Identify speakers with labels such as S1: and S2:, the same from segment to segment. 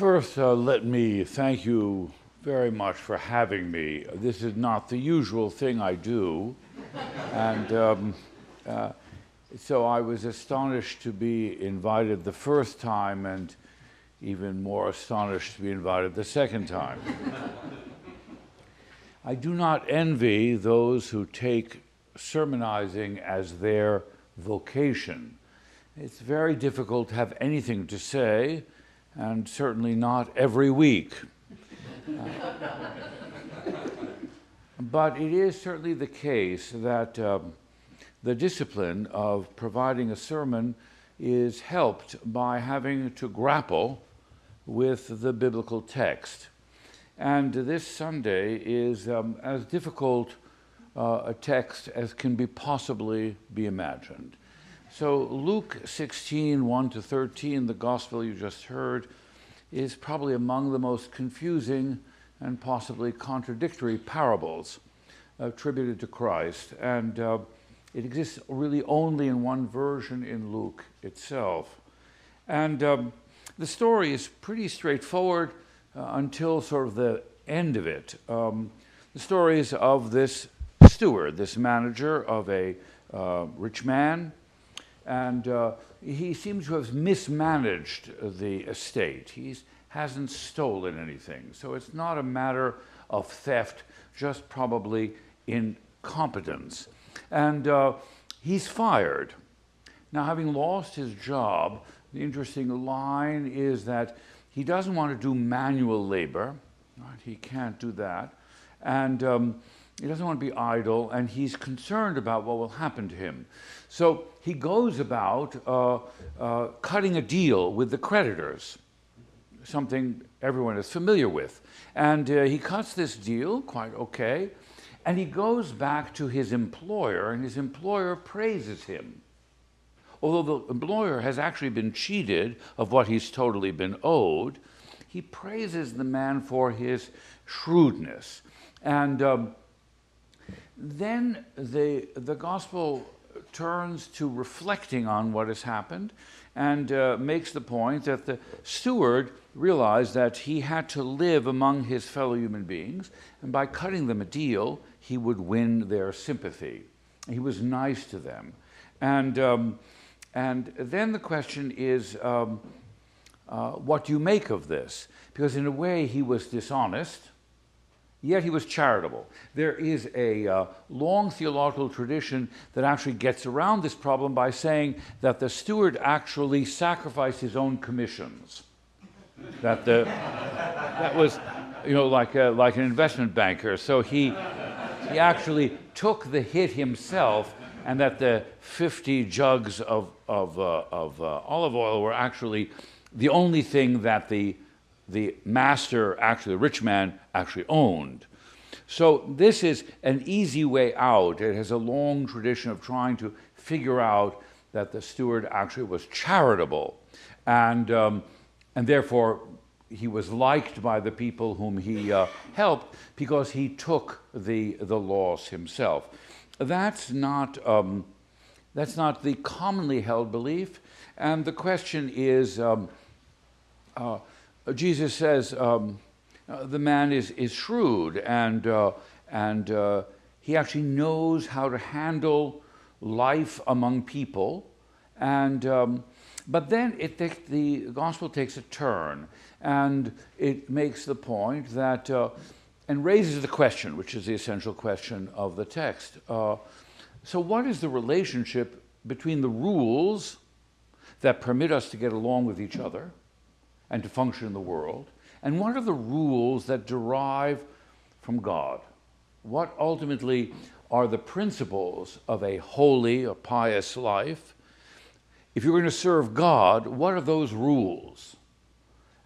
S1: First, let me thank you very much for having me. This is not the usual thing I do, and so I was astonished to be invited the first time and even more astonished to be invited the second time. I do not envy those who take sermonizing as their vocation. It's very difficult to have anything to say, and certainly not every week. But it is certainly the case that the discipline of providing a sermon is helped by having to grapple with the biblical text. And this Sunday is as difficult a text as can possibly be imagined. So Luke 16, 1 to 13, the gospel you just heard, is probably among the most confusing and possibly contradictory parables attributed to Christ. And it exists really only in one version in Luke itself. And the story is pretty straightforward until sort of the end of it. The story is of this steward, this manager of a rich man, and he seems to have mismanaged the estate. He hasn't stolen anything. So it's not a matter of theft, just probably incompetence. And he's fired. Now, having lost his job, the interesting line is that he doesn't want to do manual labor. Right? He can't do that. And he doesn't want to be idle, and he's concerned about what will happen to him. So he goes about cutting a deal with the creditors, something everyone is familiar with. And he cuts this deal, quite okay, and he goes back to his employer, and his employer praises him. Although the employer has actually been cheated of what he's totally been owed, he praises the man for his shrewdness. And then the gospel turns to reflecting on what has happened and makes the point that the steward realized that he had to live among his fellow human beings, and by cutting them a deal, he would win their sympathy. He was nice to them. And then the question is, what do you make of this? Because in a way, he was dishonest, yet he was charitable. There is a long theological tradition that actually gets around this problem by saying that the steward actually sacrificed his own commissions. That was, like an investment banker. So he actually took the hit himself, and that the 50 jugs of olive oil were actually the only thing that the master, actually the rich man, actually owned. So this is an easy way out. It has a long tradition of trying to figure out that the steward actually was charitable, and therefore he was liked by the people whom he helped because he took the loss himself. That's not the commonly held belief, and the question is, Jesus says the man is shrewd, and he actually knows how to handle life among people, and but then the gospel takes a turn, and it makes the point that and raises the question, which is the essential question of the text. So what is the relationship between the rules that permit us to get along with each other and to function in the world, and what are the rules that derive from God? What ultimately are the principles of a holy, a pious life? If you're going to serve God, what are those rules?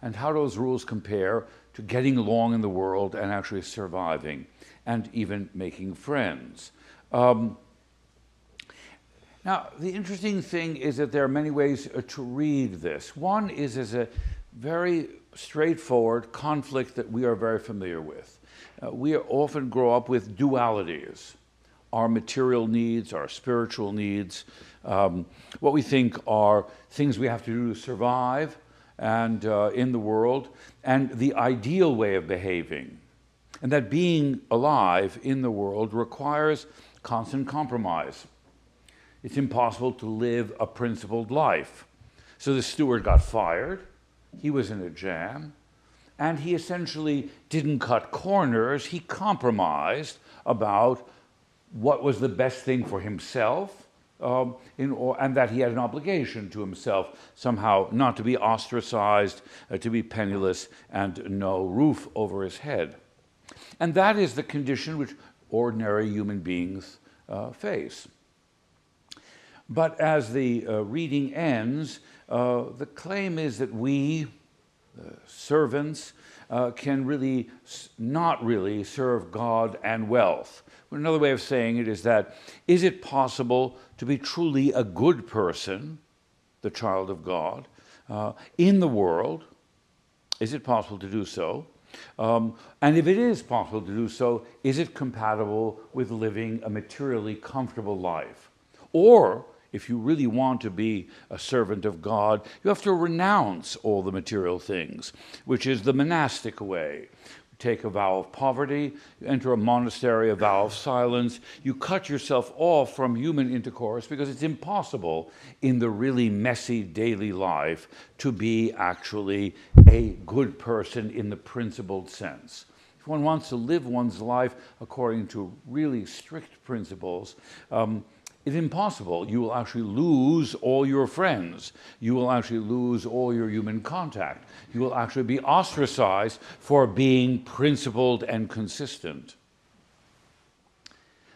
S1: And how do those rules compare to getting along in the world and actually surviving and even making friends? Now, the interesting thing is that there are many ways to read this. One is as a very straightforward conflict that we are very familiar with. We often grow up with dualities. Our material needs, our spiritual needs, what we think are things we have to do to survive, and in the world, and the ideal way of behaving. And that being alive in the world requires constant compromise. It's impossible to live a principled life. So the steward got fired, he was in a jam, and he essentially didn't cut corners, he compromised about what was the best thing for himself, and that he had an obligation to himself somehow not to be ostracized, to be penniless, and no roof over his head. And that is the condition which ordinary human beings face. But as the reading ends, the claim is that we, servants, can really not really serve God and wealth. Another way of saying it is that, is it possible to be truly a good person, the child of God, in the world? Is it possible to do so? And if it is possible to do so, is it compatible with living a materially comfortable life? Or, if you really want to be a servant of God, you have to renounce all the material things, which is the monastic way. You take a vow of poverty, you enter a monastery, a vow of silence, you cut yourself off from human intercourse because it's impossible in the really messy daily life to be actually a good person in the principled sense. If one wants to live one's life according to really strict principles, it's impossible. You will actually lose all your friends. You will actually lose all your human contact. You will actually be ostracized for being principled and consistent.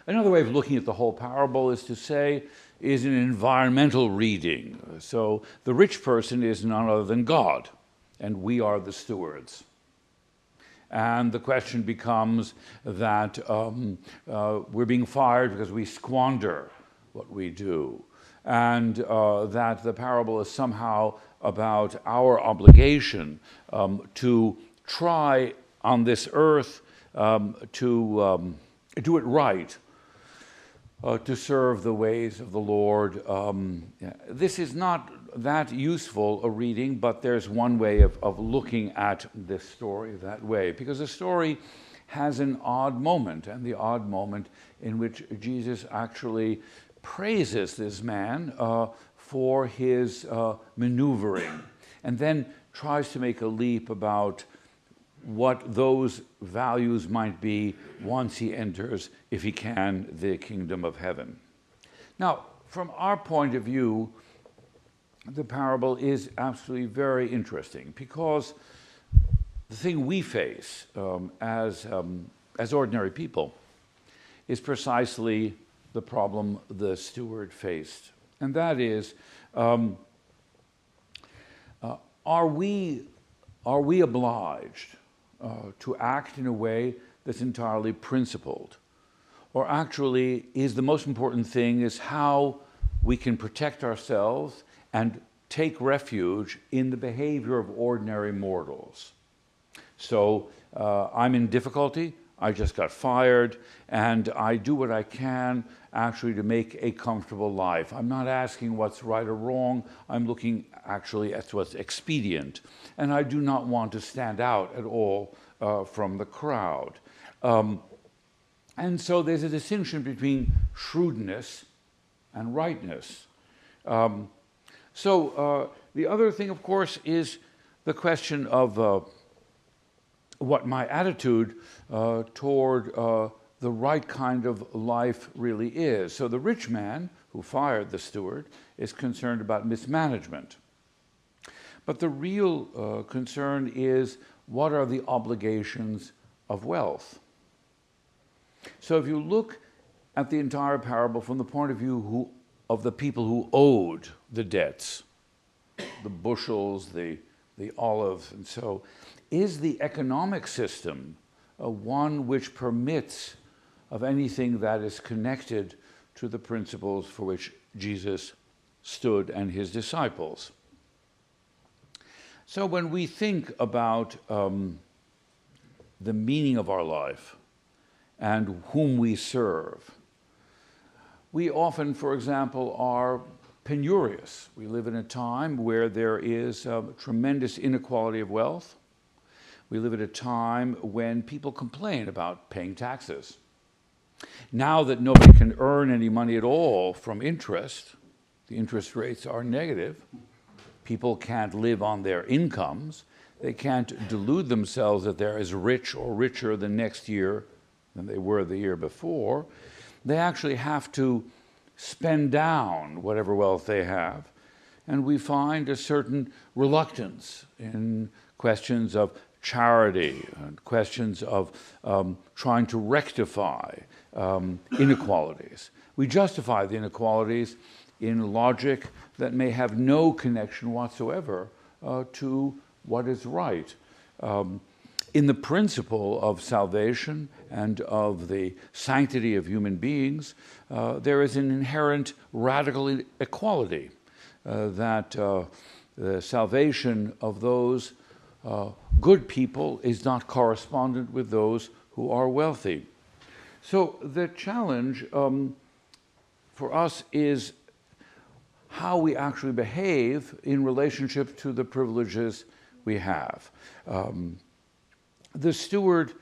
S1: Another way of looking at the whole parable is to say, is an environmental reading. So the rich person is none other than God, and we are the stewards. And the question becomes that we're being fired because we squander what we do, and that the parable is somehow about our obligation to try on this earth to do it right, to serve the ways of the Lord. This is not that useful a reading, but there's one way of looking at this story that way, because the story has an odd moment, and the odd moment in which Jesus actually praises this man for his maneuvering, and then tries to make a leap about what those values might be once he enters, if he can, the kingdom of heaven. Now, from our point of view, the parable is absolutely very interesting, because the thing we face as ordinary people is precisely the problem the steward faced. And that is, are we obliged to act in a way that's entirely principled? Or actually, is the most important thing is how we can protect ourselves and take refuge in the behavior of ordinary mortals? So I'm in difficulty, I just got fired, and I do what I can actually to make a comfortable life. I'm not asking what's right or wrong, I'm looking actually at what's expedient. And I do not want to stand out at all from the crowd. And so there's a distinction between shrewdness and rightness. So the other thing, of course, is the question of what my attitude toward the right kind of life really is. So the rich man who fired the steward is concerned about mismanagement. But the real concern is, what are the obligations of wealth? So if you look at the entire parable from the point of view of the people who owed the debts, the bushels, the olives, and so, is the economic system one which permits of anything that is connected to the principles for which Jesus stood and his disciples? So when we think about the meaning of our life and whom we serve, we often, for example, are penurious. We live in a time where there is tremendous inequality of wealth. We live at a time when people complain about paying taxes. Now that nobody can earn any money at all from interest, the interest rates are negative, people can't live on their incomes, they can't delude themselves that they're as rich or richer the next year than they were the year before. They actually have to spend down whatever wealth they have. And we find a certain reluctance in questions of charity and questions of trying to rectify inequalities. We justify the inequalities in logic that may have no connection whatsoever to what is right. In the principle of salvation and of the sanctity of human beings, there is an inherent radical equality that the salvation of those good people is not correspondent with those who are wealthy. So the challenge for us is how we actually behave in relationship to the privileges we have. The steward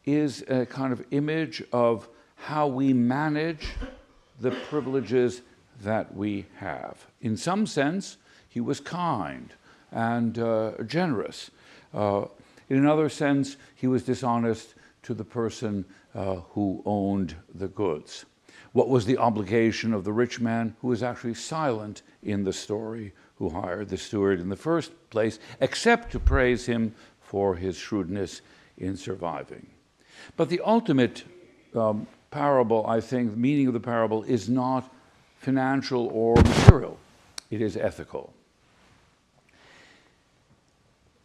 S1: is a kind of image of how we manage the privileges that we have. In some sense, he was kind and generous. In another sense, he was dishonest to the person who owned the goods. What was the obligation of the rich man who was actually silent in the story, who hired the steward in the first place, except to praise him for his shrewdness in surviving? But the ultimate parable, I think, the meaning of the parable is not financial or material. It is ethical.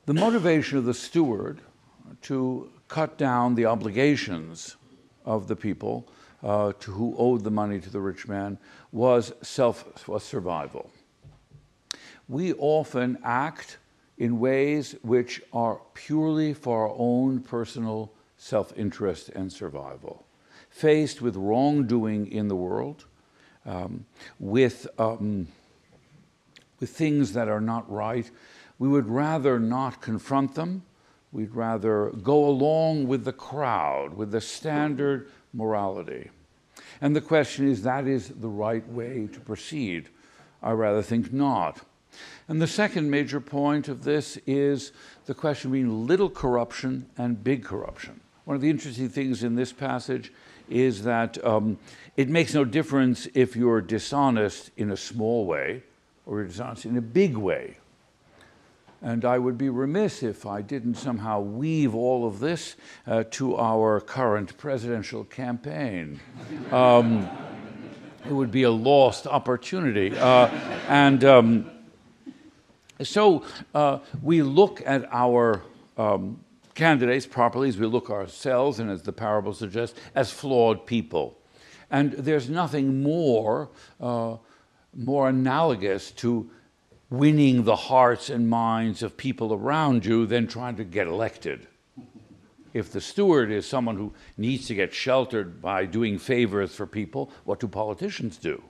S1: The motivation of the steward to cut down the obligations of the people to who owed the money to the rich man was survival. We often act in ways which are purely for our own personal self-interest and survival. Faced with wrongdoing in the world, with things that are not right, we would rather not confront them. We'd rather go along with the crowd, with the standard morality. And the question is, that is the right way to proceed? I rather think not. And the second major point of this is the question between little corruption and big corruption. One of the interesting things in this passage is that it makes no difference if you're dishonest in a small way or you're dishonest in a big way. And I would be remiss if I didn't somehow weave all of this to our current presidential campaign. It would be a lost opportunity. So we look at our candidates properly, as we look ourselves, and as the parable suggests, as flawed people. And there's nothing more analogous to winning the hearts and minds of people around you than trying to get elected. If the steward is someone who needs to get sheltered by doing favors for people, what do politicians do?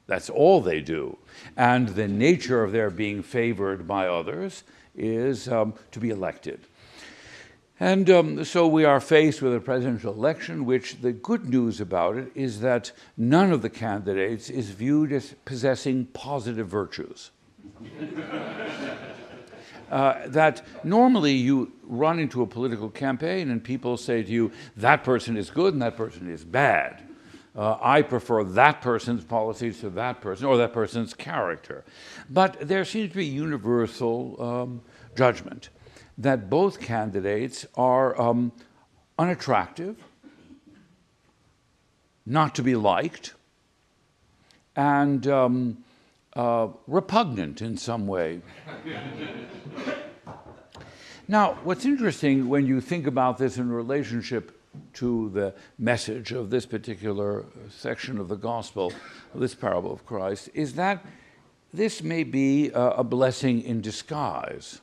S1: That's all they do. And the nature of their being favored by others is to be elected. And so we are faced with a presidential election, which the good news about it is that none of the candidates is viewed as possessing positive virtues. That normally you run into a political campaign and people say to you, that person is good and that person is bad. I prefer that person's policies to that person or that person's character. But there seems to be universal judgment that both candidates are unattractive, not to be liked, and repugnant in some way. Now, what's interesting when you think about this in relationship to the message of this particular section of the gospel, this parable of Christ, is that this may be a blessing in disguise.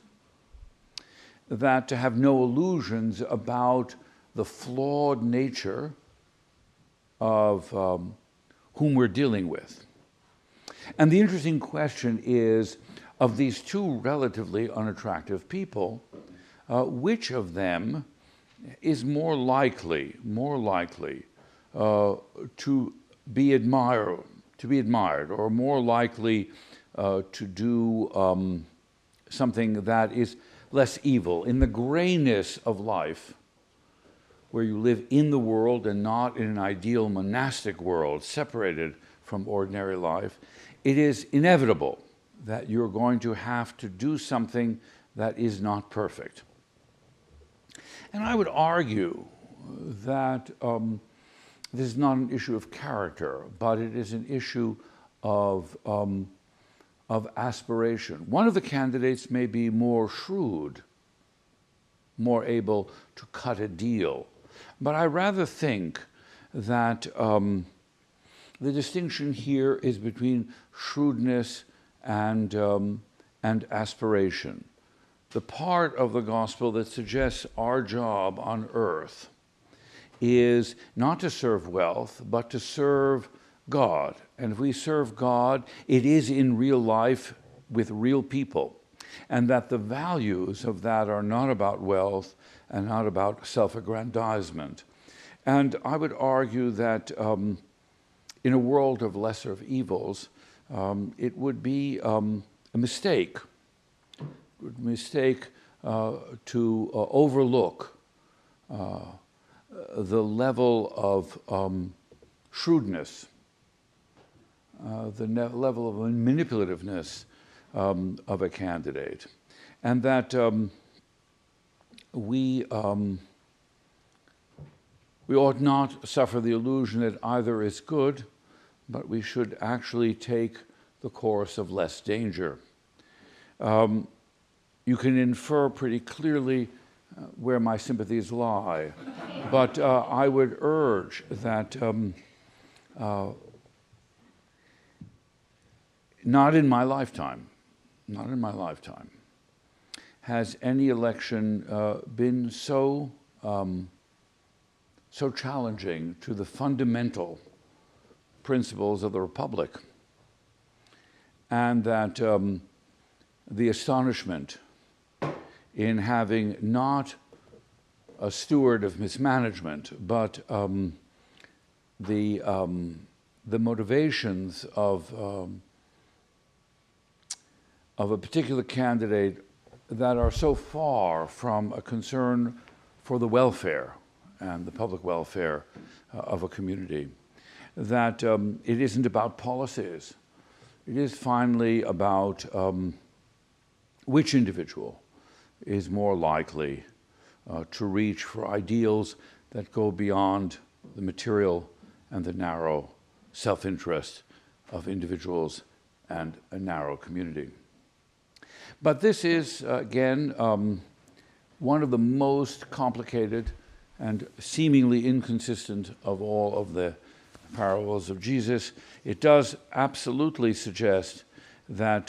S1: That to have no illusions about the flawed nature of whom we're dealing with. And the interesting question is, of these two relatively unattractive people, which of them is more likely to be admired, or more likely to do something that is less evil? In the grayness of life, where you live in the world and not in an ideal monastic world separated from ordinary life, it is inevitable that you're going to have to do something that is not perfect. And I would argue that this is not an issue of character, but it is an issue of aspiration. One of the candidates may be more shrewd, more able to cut a deal, but I rather think that the distinction here is between shrewdness and aspiration. The part of the gospel that suggests our job on earth is not to serve wealth, but to serve God. And if we serve God, it is in real life with real people. And that the values of that are not about wealth and not about self-aggrandizement. And I would argue that in a world of lesser of evils, it would be a mistake to overlook the level of shrewdness, the level of manipulativeness of a candidate, and that we ought not suffer the illusion that either is good, but we should actually take the course of less danger. You can infer pretty clearly where my sympathies lie, but I would urge that not in my lifetime, has any election been so challenging to the fundamental principles of the Republic, and that the astonishment in having not a steward of mismanagement, but the motivations of a particular candidate that are so far from a concern for the welfare and the public welfare of a community, that it isn't about policies. It is finally about which individual is more likely to reach for ideals that go beyond the material and the narrow self-interest of individuals and a narrow community. But this is, again, one of the most complicated and seemingly inconsistent of all of the parables of Jesus. It does absolutely suggest that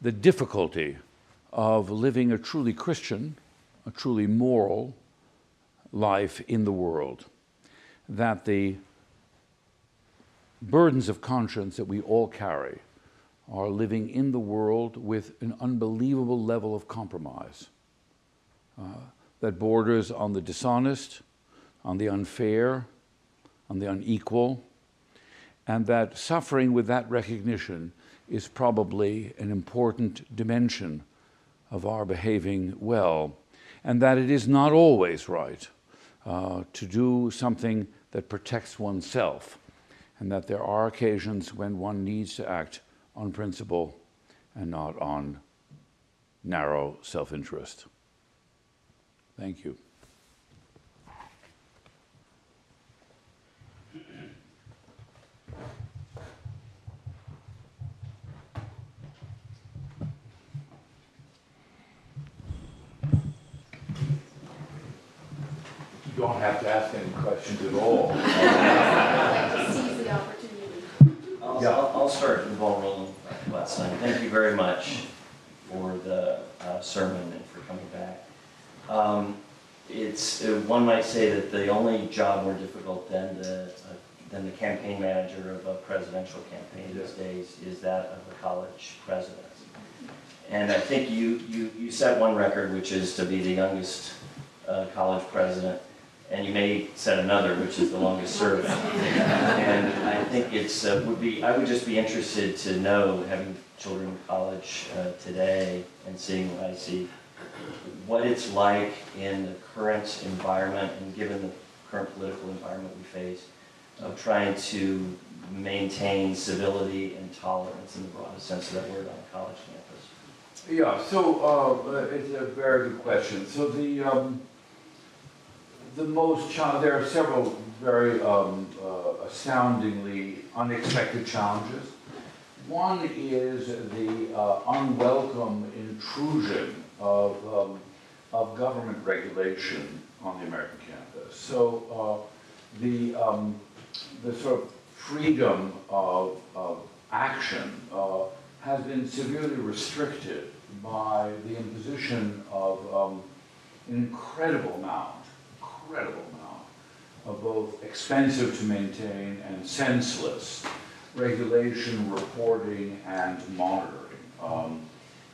S1: the difficulty of living a truly Christian, a truly moral life in the world, that the burdens of conscience that we all carry are living in the world with an unbelievable level of compromise that borders on the dishonest, on the unfair, on the unequal, and that suffering with that recognition is probably an important dimension of our behaving well, and that it is not always right to do something that protects oneself, and that there are occasions when one needs to act on principle and not on narrow self-interest. Thank you. You don't have to ask any questions at all.
S2: Seize the opportunity.
S3: I'll start the ball rolling, Botstein. Thank you very much for the sermon and for coming back. One might say that the only job more difficult than the than the campaign manager of a presidential campaign these days is that of a college president. And I think you set one record, which is to be the youngest college president, and you may set another, which is the longest serving. And I think it's I would just be interested to know, having children in college today and seeing what I see, what it's like in the current environment and given the current political environment we face, of trying to maintain civility and tolerance in the broadest sense of that word on a college campus.
S1: Yeah, so it's a very good question. So there are several very astoundingly unexpected challenges. One is the unwelcome intrusion of government regulation on the American campus. So the sort of freedom of action has been severely restricted by the imposition of an incredible amount of both expensive to maintain and senseless regulation, reporting, and monitoring.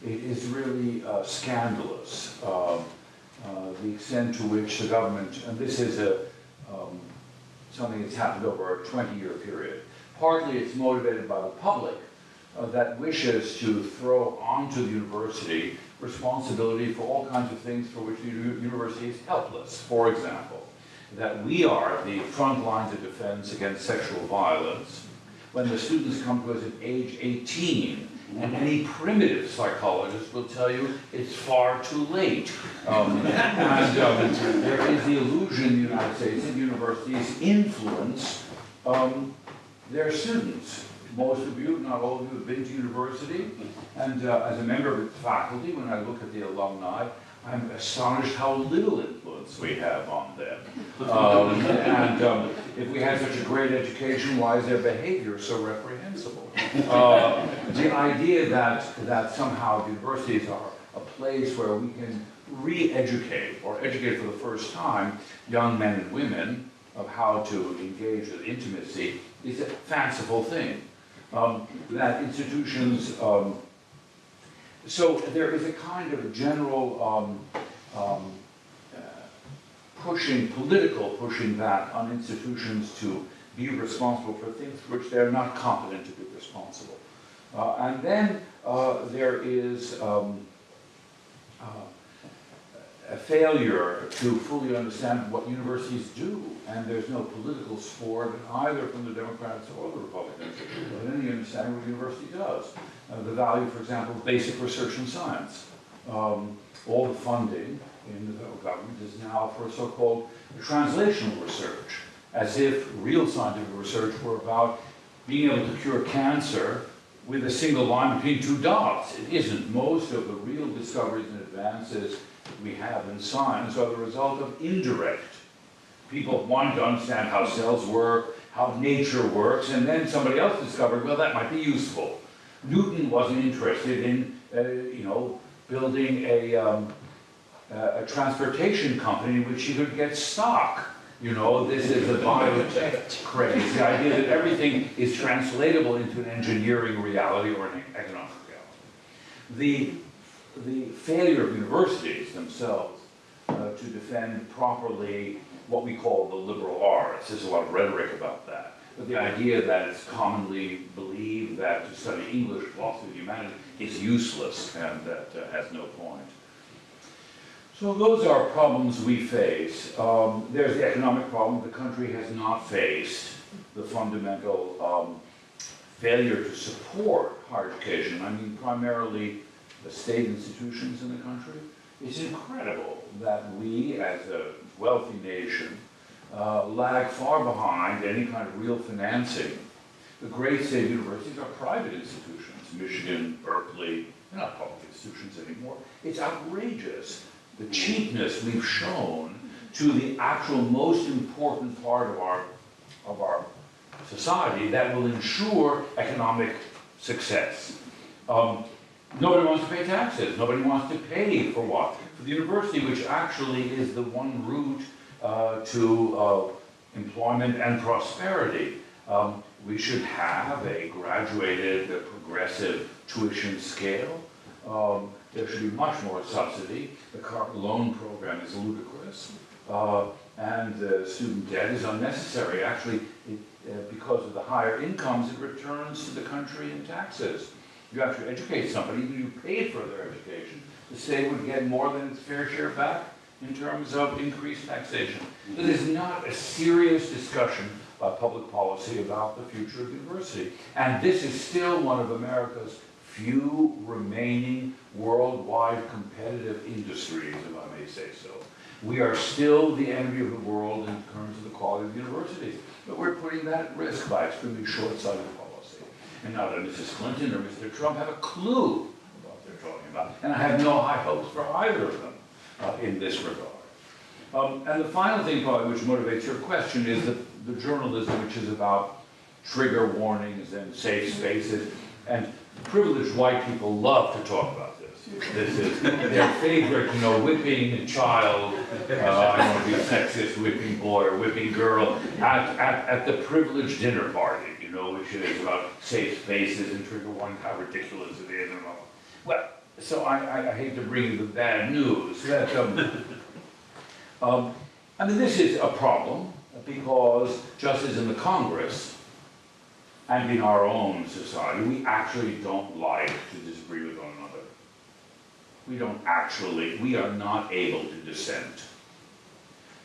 S1: It is really scandalous, the extent to which the government, and this is something that's happened over a 20-year period. Partly it's motivated by the public that wishes to throw onto the university responsibility for all kinds of things for which the university is helpless. For example, that we are the front lines of defense against sexual violence when the students come to us at age 18, and any primitive psychologist will tell you it's far too late. There is the illusion in the United States that universities influence their students. Most of you, not all of you, have been to university, and as a member of its faculty, when I look at the alumni, I'm astonished how little influence we have on them. If we had such a great education, why is their behavior so reprehensible? The idea that somehow universities are a place where we can re-educate, or educate for the first time, young men and women of how to engage with intimacy is a fanciful thing. That institutions, so there is a kind of general political pushing back on institutions to be responsible for things for which they're not competent to be responsible. And then there is a failure to fully understand what universities do, and there's no political support either from the Democrats or the Republicans of any understanding what a university does. The value, for example, of basic research in science. All the funding in the federal government is now for so-called translational research, as if real scientific research were about being able to cure cancer with a single line between two dots. It isn't. Most of the real discoveries and advances we have in science are the result of indirect. People wanted to understand how cells work, how nature works, and then somebody else discovered, well, that might be useful. Newton wasn't interested in, building a transportation company in which he could get stock. This is the biotech craze, the idea that everything is translatable into an engineering reality or an economic reality. The failure of universities themselves to defend properly what we call the liberal arts, there's a lot of rhetoric about that, but the idea that it's commonly believed that to study English, philosophy, humanity is useless and that has no point. So those are problems we face. There's the economic problem. The country has not faced the fundamental failure to support higher education. I mean, primarily the state institutions in the country. It's incredible that we, as a wealthy nation, lag far behind any kind of real financing. The great state universities are private institutions. Michigan, Berkeley, they're not public institutions anymore. It's outrageous, the cheapness we've shown to the actual most important part of our society that will ensure economic success. Nobody wants to pay taxes. Nobody wants to pay for what? For the university, which actually is the one route to employment and prosperity. We should have a graduated, progressive tuition scale. There should be much more subsidy. The car loan program is ludicrous. And student debt is unnecessary. Actually, because of the higher incomes, it returns to the country in taxes. You actually educate somebody, even you paid for their education, the state would get more than its fair share back in terms of increased taxation. It is not a serious discussion by public policy about the future of university. And this is still one of America's few remaining worldwide competitive industries, if I may say so. We are still the envy of the world in terms of the quality of universities, but we're putting that at risk by extremely short-sighted policy. And now that Mrs. Clinton or Mr. Trump have a clue about what they're talking about, and I have no high hopes for either of them in this regard. And the final thing probably which motivates your question is the journalism which is about trigger warnings and safe spaces, and privileged white people love to talk about this. This is their favorite, whipping a child, I don't want to be sexist, whipping boy or whipping girl, at the privileged dinner party, which is about safe spaces and trigger warning, how ridiculous it is and all. Well, so I hate to bring you the bad news that, this is a problem because just as in the Congress and in our own society, we actually don't like to disagree with one another. We are not able to dissent.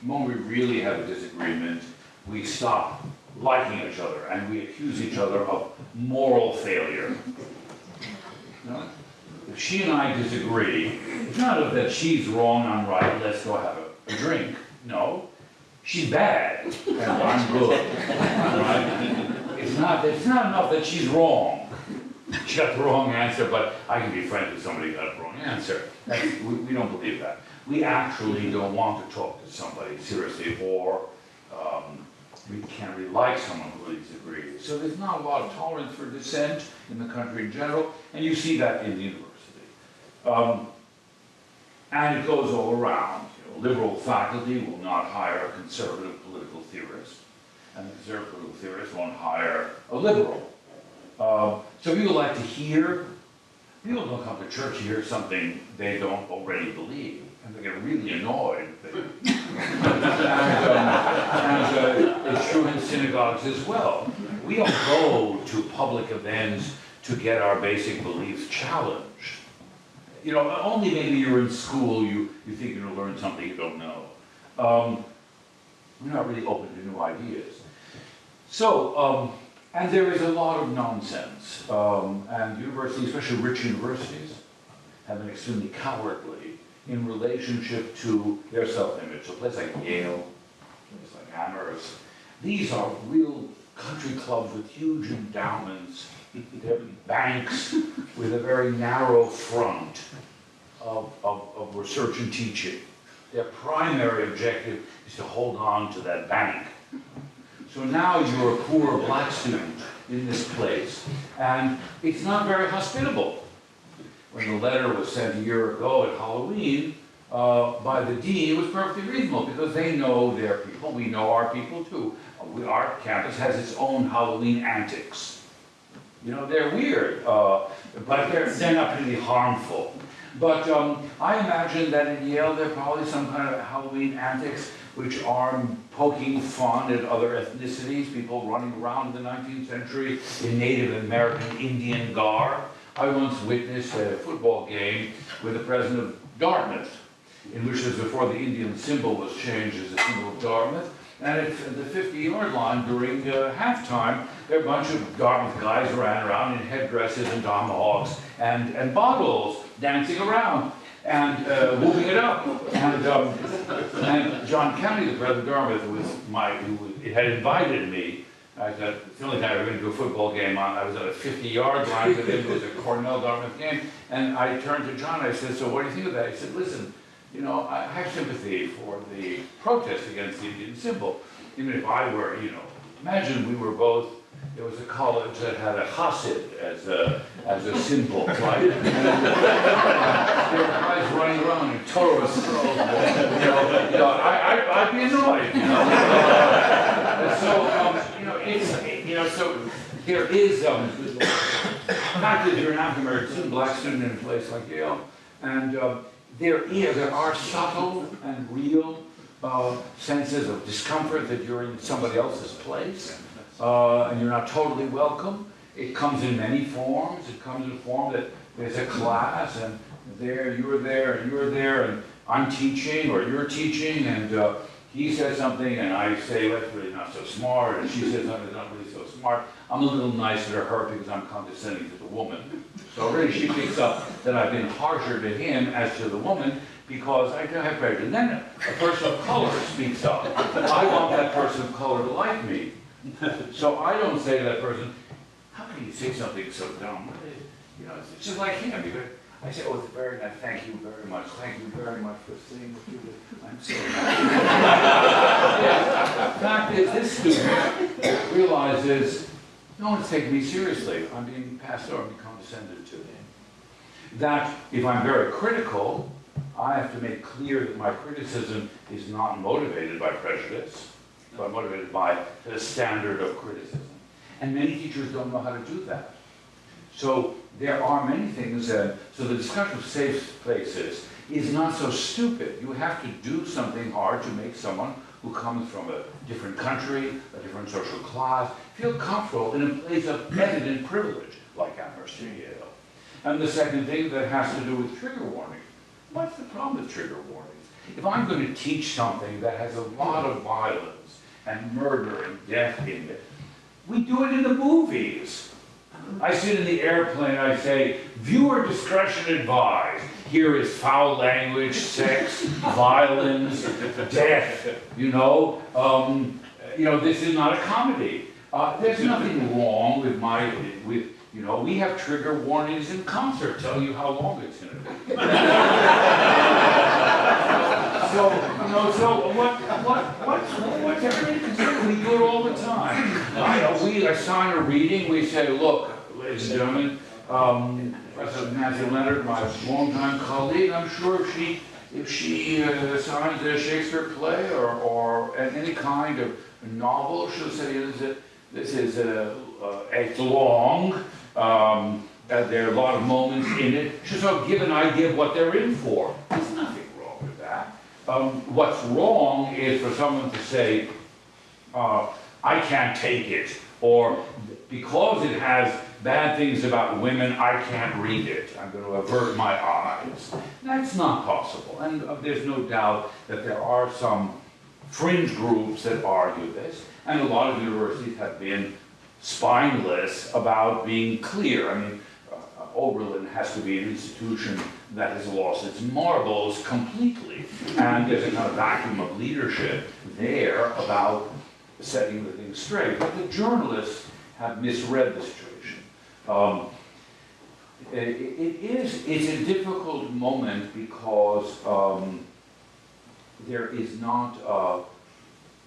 S1: When we really have a disagreement, we stop liking each other and we accuse each other of moral failure. If she and I disagree, it's not that she's wrong, I'm right, let's go have a drink. No, she's bad and I'm good. Right? It's not enough that she's wrong. She got the wrong answer, but I can be friends with somebody who got the wrong answer. We don't believe that. We actually don't want to talk to somebody seriously, or we can't really like someone who really disagrees. So there's not a lot of tolerance for dissent in the country in general, and you see that in the university. And it goes all around. Liberal faculty will not hire a conservative political theorist, and the conservative political theorist won't hire a liberal. So people like to hear, people don't come to church to hear something they don't already believe, and they get really annoyed. And it's true in synagogues as well. We don't go to public events to get our basic beliefs challenged. Only maybe you're in school, you think you're going to learn something you don't know. We're not really open to new ideas. So, and there is a lot of nonsense, and universities, especially rich universities, have been extremely cowardly in relationship to their self-image. So places like Yale, places like Amherst, these are real country clubs with huge endowments. They're banks with a very narrow front of research and teaching. Their primary objective is to hold on to that bank. So now you're a poor black student in this place, and it's not very hospitable. When the letter was sent a year ago at Halloween by the dean, it was perfectly reasonable because they know their people. We know our people too. Our campus has its own Halloween antics. They're weird, but they're not really harmful. But I imagine that in Yale there are probably some kind of Halloween antics which are poking fun at other ethnicities, people running around in the 19th century in Native American Indian garb. I once witnessed a football game with the president of Dartmouth, in which was before the Indian symbol was changed as a symbol of Dartmouth. And at the 50-yard line during halftime, there were a bunch of Dartmouth guys ran around in headdresses and tomahawks and bottles, dancing around and whooping it up. And John County, the president of Dartmouth, who had invited me. I said, it's the only time I've been to a football game. I was at a 50-yard line with him. It was a Cornell-Dartmouth game. And I turned to John, I said, so what do you think of that? He said, listen, I have sympathy for the protest against the Indian symbol. Even if I were, imagine we were both, there was a college that had a chassid as a symbol, right? And there were guys running around in Torah scrolls. I'd be annoyed, So, so there is, the fact that you're an African-American student, black student in a place like Yale, and there are subtle and real senses of discomfort that you're in somebody else's place, and you're not totally welcome. It comes in many forms. It comes in a form that there's a class, and you're there, and I'm teaching, or you're teaching, and he says something, and I say, well, that's really not so smart, and she says something that's not really so smart. I'm a little nicer to her because I'm condescending to the woman. So already she picks up that I've been harsher to him as to the woman because I don't have prejudice. And then a person of color speaks up. I want that person of color to like me. So I don't say to that person, how can you say something so dumb? You know, it's just like him. I say, oh, it's very nice. Thank you very much. Thank you very much for saying what you did. I'm so happy. The fact is, this student realizes no one's taking me seriously. I'm being passed over, I'm being condescended to. That if I'm very critical, I have to make clear that my criticism is not motivated by prejudice, but motivated by the standard of criticism. And many teachers don't know how to do that. So there are many things, so the discussion of safe places is not so stupid. You have to do something hard to make someone who comes from a different country, a different social class, feel comfortable in a place of evident privilege, like Amherst or Yale. And the second thing that has to do with trigger warning. What's the problem with trigger warnings? If I'm going to teach something that has a lot of violence and murder and death in it, we do it in the movies. I sit in the airplane, I say, viewer discretion advised. Here is foul language, sex, violence, death, this is not a comedy. There's nothing wrong with we have trigger warnings in concert, telling you how long it's going to be. What's everybody considered? We do it all the time. We assign a reading, we say, look, ladies and gentlemen, Professor Nancy Leonard, my longtime colleague, I'm sure if she assigns a Shakespeare play or any kind of novel, she'll say this is it's long, there are a lot of moments in it. She'll sort of give an idea of what they're in for. There's nothing wrong with that. What's wrong is for someone to say, I can't take it, or because it has bad things about women, I can't read it. I'm going to avert my eyes. That's not possible. And there's no doubt that there are some fringe groups that argue this, and a lot of universities have been spineless about being clear. I mean, Oberlin has to be an institution that has lost its marbles completely, and there's a kind of vacuum of leadership there about setting the thing straight. But the journalists have misread the situation. It's a difficult moment because there's not a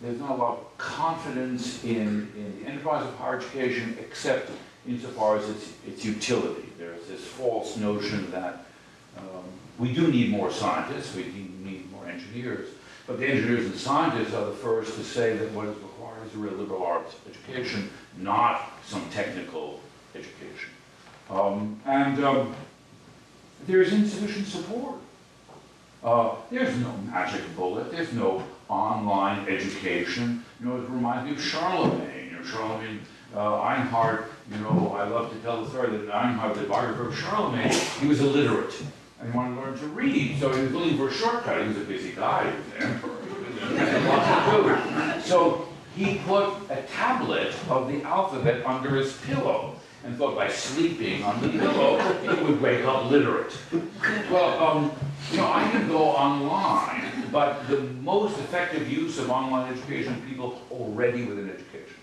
S1: lot of confidence in the enterprise of higher education, except insofar as its utility. There's this false notion that we do need more scientists, we need more engineers, but the engineers and scientists are the first to say that what is required is a real liberal arts education, not some technical education. There is insufficient support. There's no magic bullet, there's no online education. It reminds me of Charlemagne. Charlemagne, Einhard, I love to tell the story that Einhard, the biographer of Charlemagne, he was illiterate and he wanted to learn to read, so he was looking for a shortcut. He was a busy guy, he was the emperor, he had lots to do. So he put a tablet of the alphabet under his pillow and thought by sleeping on the pillow, he would wake up literate. Well, I can go online, but the most effective use of online education are people already with an education.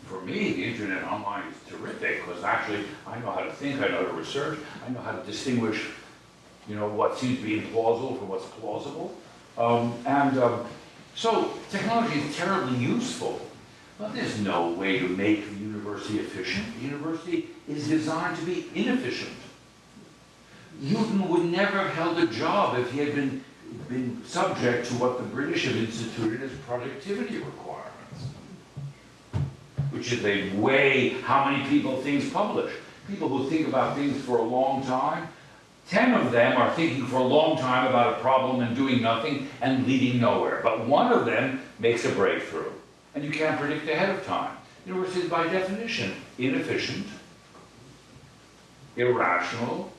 S1: For me, the internet online is terrific because actually I know how to think, I know how to research, I know how to distinguish, what seems to be implausible from what's plausible. So technology is terribly useful, but there's no way to make the university efficient. The university is designed to be inefficient. Newton would never have held a job if he had been subject to what the British have instituted as productivity requirements. which is they weigh how many people things publish. People who think about things for a long time, 10 of them are thinking for a long time about a problem and doing nothing and leading nowhere. But one of them makes a breakthrough. And you can't predict ahead of time. University is by definition inefficient, irrational,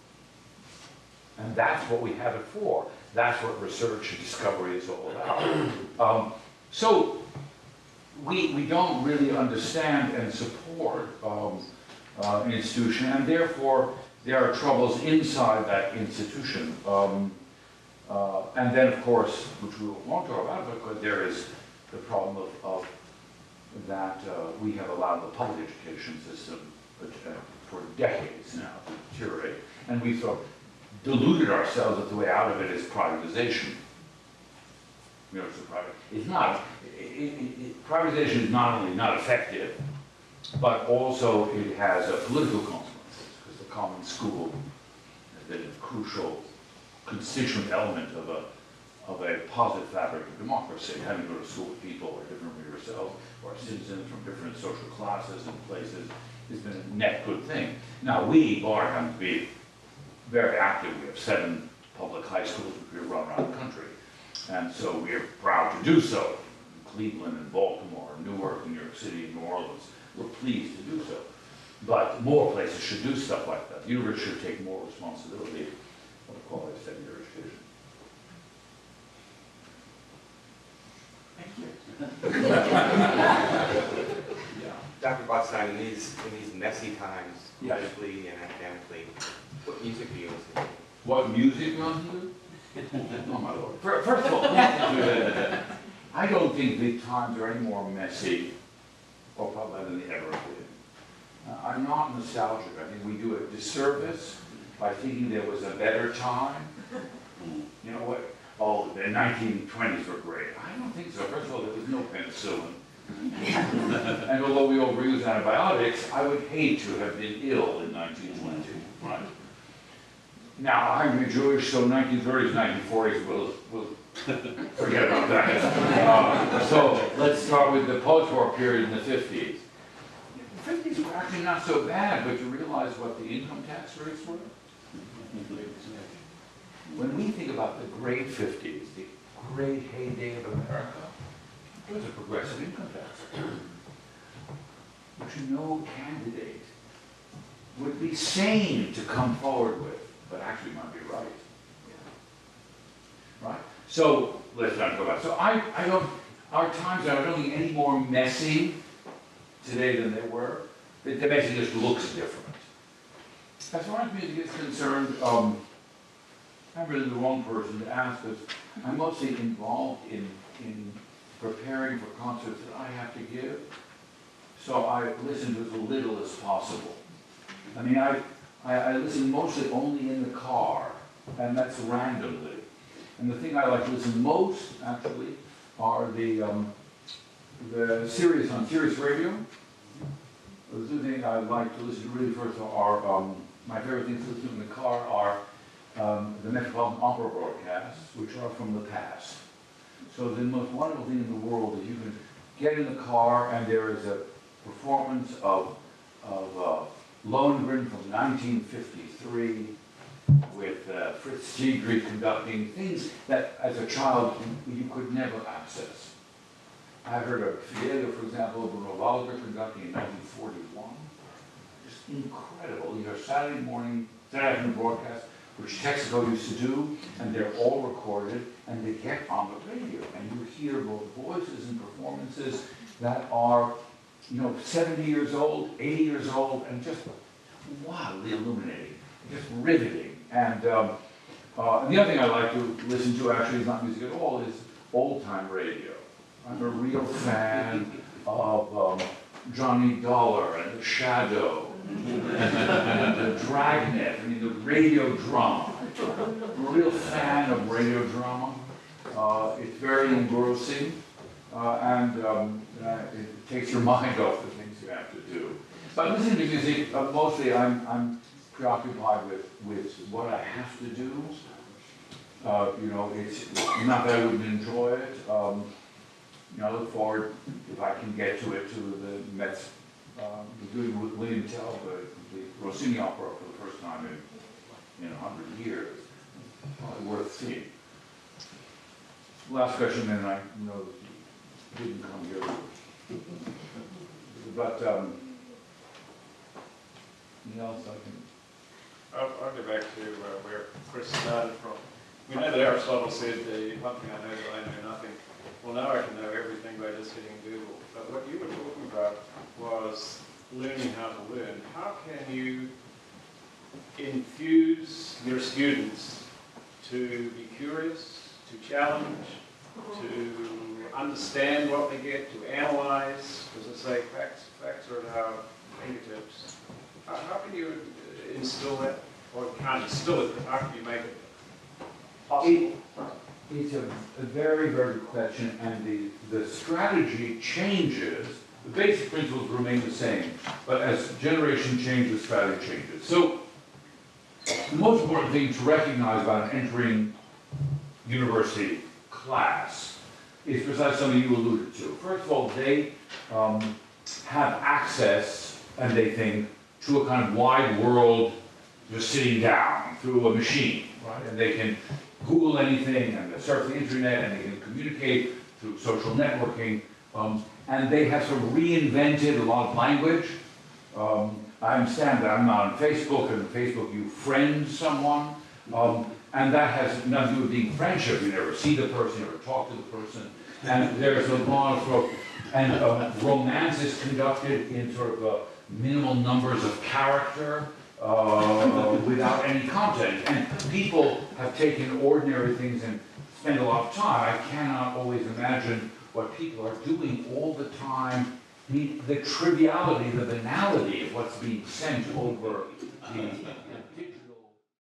S1: and that's what we have it for. That's what research and discovery is all about. So we don't really understand and support an institution, and therefore there are troubles inside that institution. And then, of course, which we won't talk about, but there is the problem of that we have allowed the public education system for decades now to deteriorate, and we sort of deluded ourselves that the way out of it is privatization. You know, it's not. Privatization is not only not effective, but also it has political consequences, because the common school has been a crucial constituent element of a positive fabric of democracy. Having to go to school with people who are different from yourself, or citizens from different social classes and places, has been a net good thing. Now we, Bard, happen to be very active. We have 7 public high schools which we run around the country. And so we are proud to do so. In Cleveland and Baltimore, Newark, New York City, New Orleans, we're pleased to do so. But more places should do stuff like that. The university should take more responsibility for the quality of secondary education.
S4: Thank you.
S1: Yeah.
S4: Dr. Botstein, in these messy times,
S1: Yes.
S4: politically and academically, what music do you listen to?
S1: What music you want to do? Oh my Lord. First of all, I don't think the times are any more messy or probably than they ever have been. I'm not nostalgic. I think we do a disservice by thinking there was a better time. You know what? Oh, the 1920s were great. I don't think so. First of all, there was no penicillin. And although we overuse antibiotics, I would hate to have been ill in 1920, right? Now, I'm Jewish, so 1930s, 1940s, we'll forget about that. So let's start with the post-war period in the 50s. The 50s were actually not so bad, but you realize what the income tax rates were? When we think about the great 50s, the great heyday of America, it was a progressive income tax, which no candidate would be sane to come forward with, but actually might be right. Right? So let's not go back. So I don't, our times are, I don't think, any more messy today than they were. The messy just looks different. As far as music is concerned, I'm really the wrong person to ask, because I'm mostly involved in preparing for concerts that I have to give. So I listen to as little as possible. I mean, I listen mostly only in the car, and that's randomly. And the thing I like to listen most, actually, are the Sirius on Sirius Radio. The two things I like to listen to really first are, my favorite things to listen to in the car are the Metropolitan Opera broadcasts, which are from the past. So the most wonderful thing in the world is you can get in the car and there is a performance of Lohengrin from 1953 with Fritz Siegfried conducting, things that as a child you could never access. I heard of Fidelio, for example, Bruno Walter conducting in 1941. Just incredible. You have Saturday afternoon broadcast, which Texaco used to do, and they're all recorded, and they get on the radio, and you hear both voices and performances that are, 70 years old, 80 years old, and just wildly illuminating, just riveting. And the other thing I like to listen to, actually, is not music at all, is old-time radio. I'm a real fan of Johnny Dollar and The Shadow, and the Dragnet, the radio drama. I'm a real fan of radio drama. It's very engrossing, and it takes your mind off the things you have to do. But listening to music, mostly I'm preoccupied with what I have to do. It's not that I wouldn't enjoy it. I look forward, if I can get to it, to the Mets doing with William Tell the Rossini opera for the first time in 100 years. Probably worth seeing. Last question, and I know you didn't come here. But, anything else I can?
S5: I'll go back to where Chris started from. We know that Aristotle said, one thing I know that I know nothing. Well, now I can know everything by just hitting Google. But what you were talking about was learning how to learn. How can you infuse your students to be curious, to challenge, to understand what they get, to analyze? As I say, facts are at our fingertips. How can you instill that? Or you can't instill it, but how can you make it possible?
S1: It's a very, very good question, and the strategy changes. The basic principles remain the same, but as generation changes, strategy changes. So, the most important thing to recognize about an entering university class is precisely something you alluded to. First of all, they have access, and they think, to a kind of wide world just sitting down through a machine, right? And they can Google anything, and they surf the internet, and they can communicate through social networking, and they have sort of reinvented a lot of language. I understand that I'm not on Facebook, and on Facebook you friend someone, and that has nothing to do with being friendship. You never see the person, you never talk to the person, and there's a lot of romance is conducted in sort of minimal numbers of character, without any content. And people have taken ordinary things and spend a lot of time. I cannot always imagine what people are doing all the time, the triviality, the banality of what's being sent over the digital